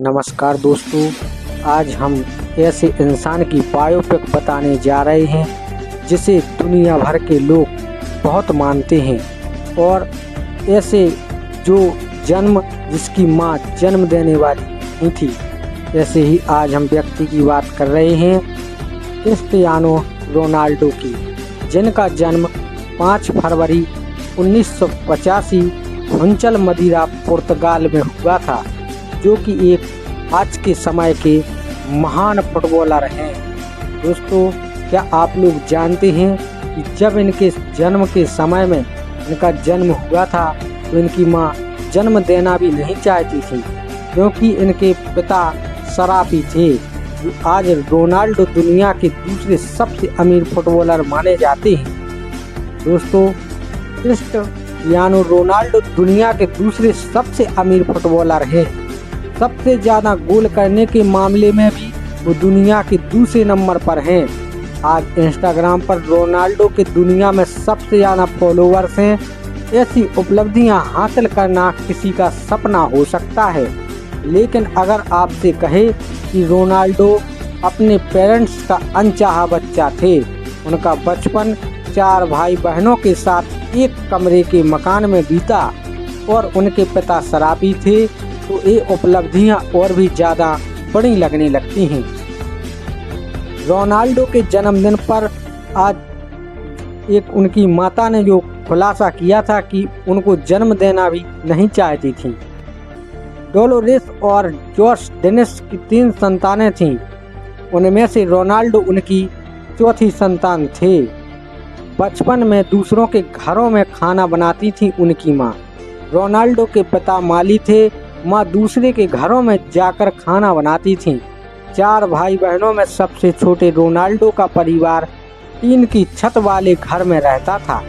नमस्कार दोस्तों, आज हम ऐसे इंसान की बायोपिक बताने जा रहे हैं जिसे दुनिया भर के लोग बहुत मानते हैं और ऐसे जो जिसकी मां जन्म देने वाली नहीं थी। ऐसे ही आज हम व्यक्ति की बात कर रहे हैं क्रिस्टियानो रोनाल्डो की, जिनका जन्म 5 फरवरी 1985 हुंचल मदीरा पुर्तगाल में हुआ था, जो कि एक आज के समय के महान फुटबॉलर हैं। दोस्तों, क्या आप लोग जानते हैं कि जब इनके जन्म के समय में इनका जन्म हुआ था तो इनकी मां जन्म देना भी नहीं चाहती थी, क्योंकि इनके पिता शराबी थे। आज रोनाल्डो दुनिया के दूसरे सबसे अमीर फुटबॉलर माने जाते हैं। दोस्तों, क्रिस्टियानो रोनाल्डो दुनिया के दूसरे सबसे अमीर फुटबॉलर हैं। सबसे ज़्यादा गोल करने के मामले में भी वो दुनिया के दूसरे नंबर पर हैं। आज इंस्टाग्राम पर रोनाल्डो के दुनिया में सबसे ज़्यादा फॉलोअर्स हैं। ऐसी उपलब्धियां हासिल करना किसी का सपना हो सकता है, लेकिन अगर आपसे कहे कि रोनाल्डो अपने पेरेंट्स का अनचाहा बच्चा थे, उनका बचपन 4 भाई बहनों के साथ एक कमरे के मकान में बीता और उनके पिता शराबी थे, तो ये उपलब्धियां और भी ज़्यादा बड़ी लगने लगती हैं। रोनाल्डो के जन्मदिन पर आज एक उनकी माता ने जो खुलासा किया था कि उनको जन्म देना भी नहीं चाहती थी। डोलोरेस और जॉर्ज डेनिस की 3 संतानें थीं, उनमें से रोनाल्डो उनकी 4थी संतान थे। बचपन में दूसरों के घरों में खाना बनाती थी उनकी माँ। रोनाल्डो के पिता माली थे, माँ दूसरे के घरों में जाकर खाना बनाती थीं। 4 भाई बहनों में सबसे छोटे रोनाल्डो का परिवार टीन की छत वाले घर में रहता था।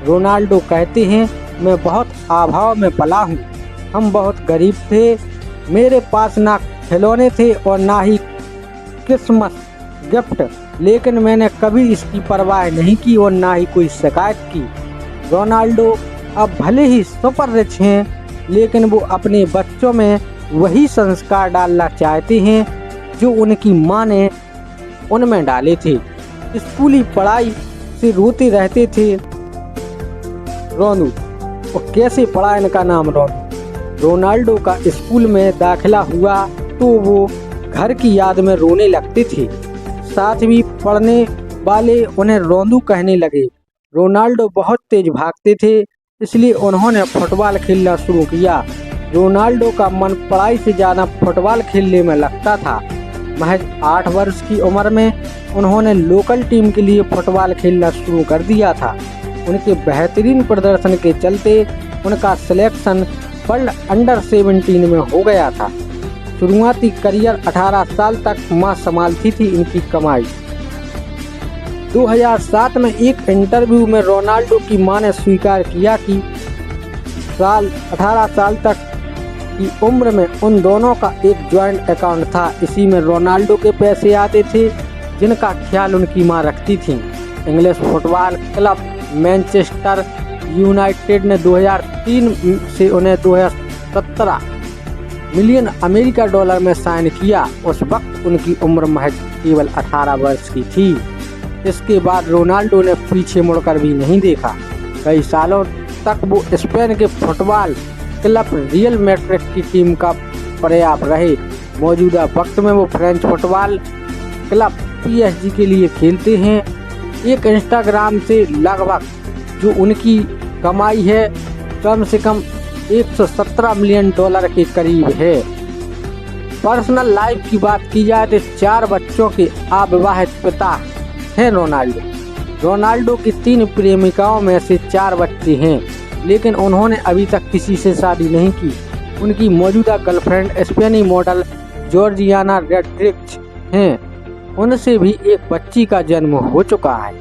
रोनाल्डो कहते हैं, मैं बहुत अभाव में पला हूँ। हम बहुत गरीब थे, मेरे पास ना खिलौने थे और ना ही क्रिसमस गिफ्ट, लेकिन मैंने कभी इसकी परवाह नहीं की और ना ही कोई शिकायत की। रोनाल्डो अब भले ही सुपर रिच हैं, लेकिन वो अपने बच्चों में वही संस्कार डालना चाहते हैं जो उनकी मां ने उनमें डाले थे। स्कूली पढ़ाई से रोते रहते थे रोनू, और कैसे पड़ा इनका नाम रोनू। रोनाल्डो का स्कूल में दाखिला हुआ तो वो घर की याद में रोने लगते थे। साथ भी पढ़ने वाले उन्हें रोनू कहने लगे। रोनाल्डो बहुत तेज भागते थे, इसलिए उन्होंने फुटबॉल खेलना शुरू किया। रोनाल्डो का मन पढ़ाई से ज़्यादा फुटबॉल खेलने में लगता था। महज 8 वर्ष की उम्र में उन्होंने लोकल टीम के लिए फुटबॉल खेलना शुरू कर दिया था। उनके बेहतरीन प्रदर्शन के चलते उनका सिलेक्शन वर्ल्ड अंडर 17 में हो गया था। शुरुआती करियर 18 साल तक मां संभालती थी इनकी कमाई। 2007 में एक इंटरव्यू में रोनाल्डो की मां ने स्वीकार किया कि 18 साल तक की उम्र में उन दोनों का एक जॉइंट अकाउंट था। इसी में रोनाल्डो के पैसे आते थे, जिनका ख्याल उनकी मां रखती थी। English football club Manchester United ने 2003 से उन्हें 2017 मिलियन अमेरिका डॉलर में साइन किया। उस वक्त उनकी उम्र महज केवल 18 वर्ष की थी। इसके बाद रोनाल्डो ने पीछे मुड़कर भी नहीं देखा। कई सालों तक वो स्पेन के फुटबॉल क्लब रियल मैड्रिड की टीम का पर्याप्त रहे। मौजूदा वक्त में वो फ्रेंच फुटबॉल क्लब PSG के लिए खेलते हैं। एक इंस्टाग्राम से लगभग जो उनकी कमाई है कम से कम 117 मिलियन डॉलर के करीब है। पर्सनल लाइफ की बात की जाए तो 4 बच्चों के अविवाहित पिता हैं रोनाल्डो की 3 प्रेमिकाओं में से 4 बच्चे हैं, लेकिन उन्होंने अभी तक किसी से शादी नहीं की। उनकी मौजूदा गर्लफ्रेंड स्पेनी मॉडल जॉर्जियाना रोड्रिग्ज हैं। उनसे भी एक बच्ची का जन्म हो चुका है।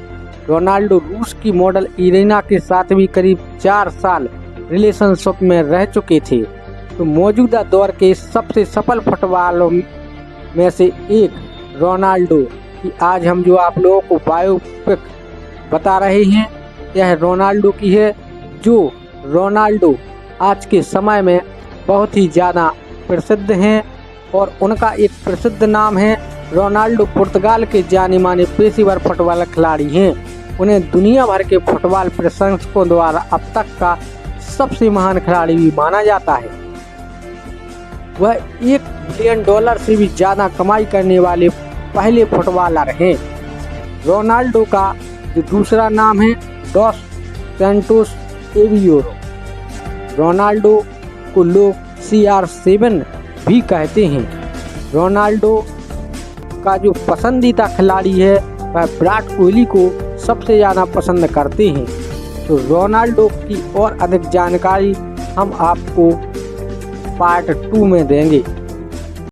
रोनाल्डो रूस की मॉडल इरीना के साथ भी करीब 4 साल रिलेशनशिप में रह चुके थे। तो मौजूदा दौर के सबसे सफल फुटबॉलरों में से एक रोनाल्डो कि आज हम जो आप लोगों को बायोपिक बता रहे हैं, यह रोनाल्डो की है। जो रोनाल्डो आज के समय में बहुत ही ज़्यादा प्रसिद्ध हैं और उनका एक प्रसिद्ध नाम है रोनाल्डो। पुर्तगाल के जाने माने पेशेवर फुटबॉल खिलाड़ी हैं। उन्हें दुनिया भर के फुटबॉल प्रशंसकों द्वारा अब तक का सबसे महान खिलाड़ी भी माना जाता है। वह $1 बिलियन से भी ज़्यादा कमाई करने वाले पहले फुटबॉलर हैं। रोनाल्डो का जो दूसरा नाम है डॉस सैंटोस एवियोरो। रोनाल्डो को लोग CR7 भी कहते हैं। रोनाल्डो का जो पसंदीदा खिलाड़ी है वह विराट कोहली को सबसे ज़्यादा पसंद करते हैं। तो रोनाल्डो की और अधिक जानकारी हम आपको पार्ट 2 में देंगे।